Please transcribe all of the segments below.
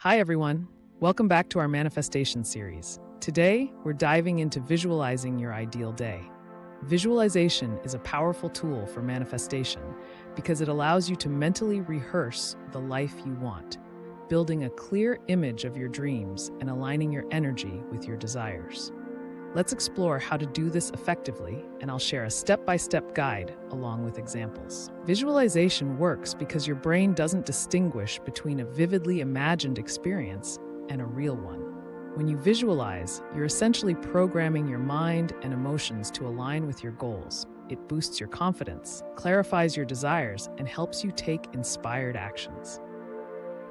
Hi, everyone. Welcome back to our manifestation series. Today, we're diving into visualizing your ideal day. Visualization is a powerful tool for manifestation because it allows you to mentally rehearse the life you want, building a clear image of your dreams and aligning your energy with your desires. Let's explore how to do this effectively, and I'll share a step-by-step guide along with examples. Visualization works because your brain doesn't distinguish between a vividly imagined experience and a real one. When you visualize, you're essentially programming your mind and emotions to align with your goals. It boosts your confidence, clarifies your desires, and helps you take inspired actions.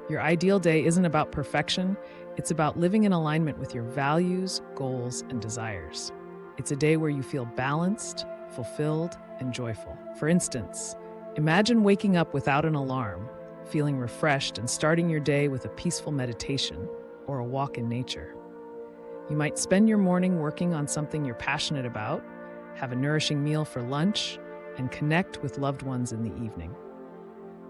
Your ideal day isn't about perfection, it's about living in alignment with your values, goals, and desires. It's a day where you feel balanced, fulfilled, and joyful. For instance, imagine waking up without an alarm, feeling refreshed and starting your day with a peaceful meditation or a walk in nature. You might spend your morning working on something you're passionate about, have a nourishing meal for lunch, and connect with loved ones in the evening.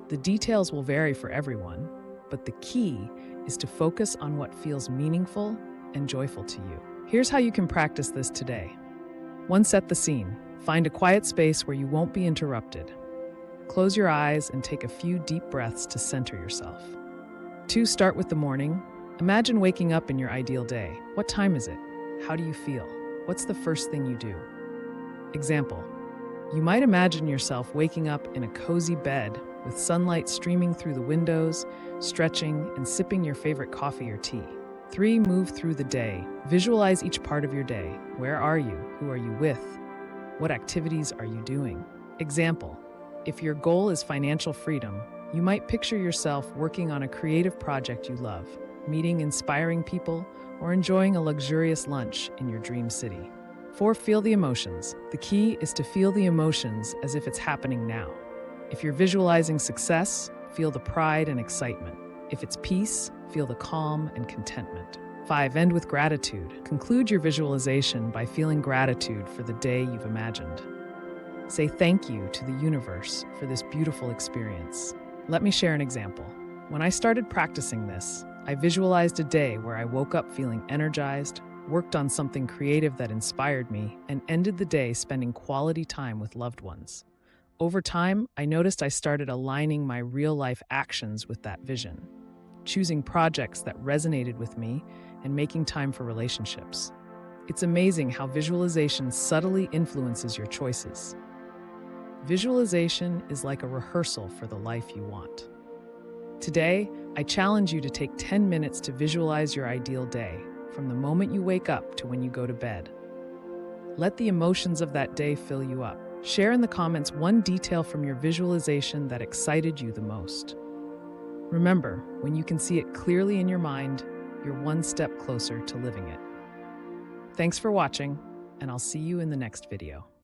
The details will vary for everyone, but the key is to focus on what feels meaningful and joyful to you. Here's how you can practice this today. 1. Set the scene. Find a quiet space where you won't be interrupted. Close your eyes and take a few deep breaths to center yourself. 2. Start with the morning. Imagine waking up in your ideal day. What time is it? How do you feel? What's the first thing you do? Example: you might imagine yourself waking up in a cozy bed with sunlight streaming through the windows, stretching, and sipping your favorite coffee or tea. 3. Move through the day. Visualize each part of your day. Where are you? Who are you with? What activities are you doing? Example: if your goal is financial freedom, you might picture yourself working on a creative project you love, meeting inspiring people, or enjoying a luxurious lunch in your dream city. 4. Feel the emotions. The key is to feel the emotions as if it's happening now. If you're visualizing success, feel the pride and excitement. If it's peace, feel the calm and contentment. 5. End with gratitude. Conclude your visualization by feeling gratitude for the day you've imagined. Say thank you to the universe for this beautiful experience. Let me share an example. When I started practicing this, I visualized a day where I woke up feeling energized, worked on something creative that inspired me, and ended the day spending quality time with loved ones. Over time, I noticed I started aligning my real-life actions with that vision, choosing projects that resonated with me and making time for relationships. It's amazing how visualization subtly influences your choices. Visualization is like a rehearsal for the life you want. Today, I challenge you to take 10 minutes to visualize your ideal day, from the moment you wake up to when you go to bed. Let the emotions of that day fill you up. Share in the comments one detail from your visualization that excited you the most. Remember, when you can see it clearly in your mind, you're one step closer to living it. Thanks for watching, and I'll see you in the next video.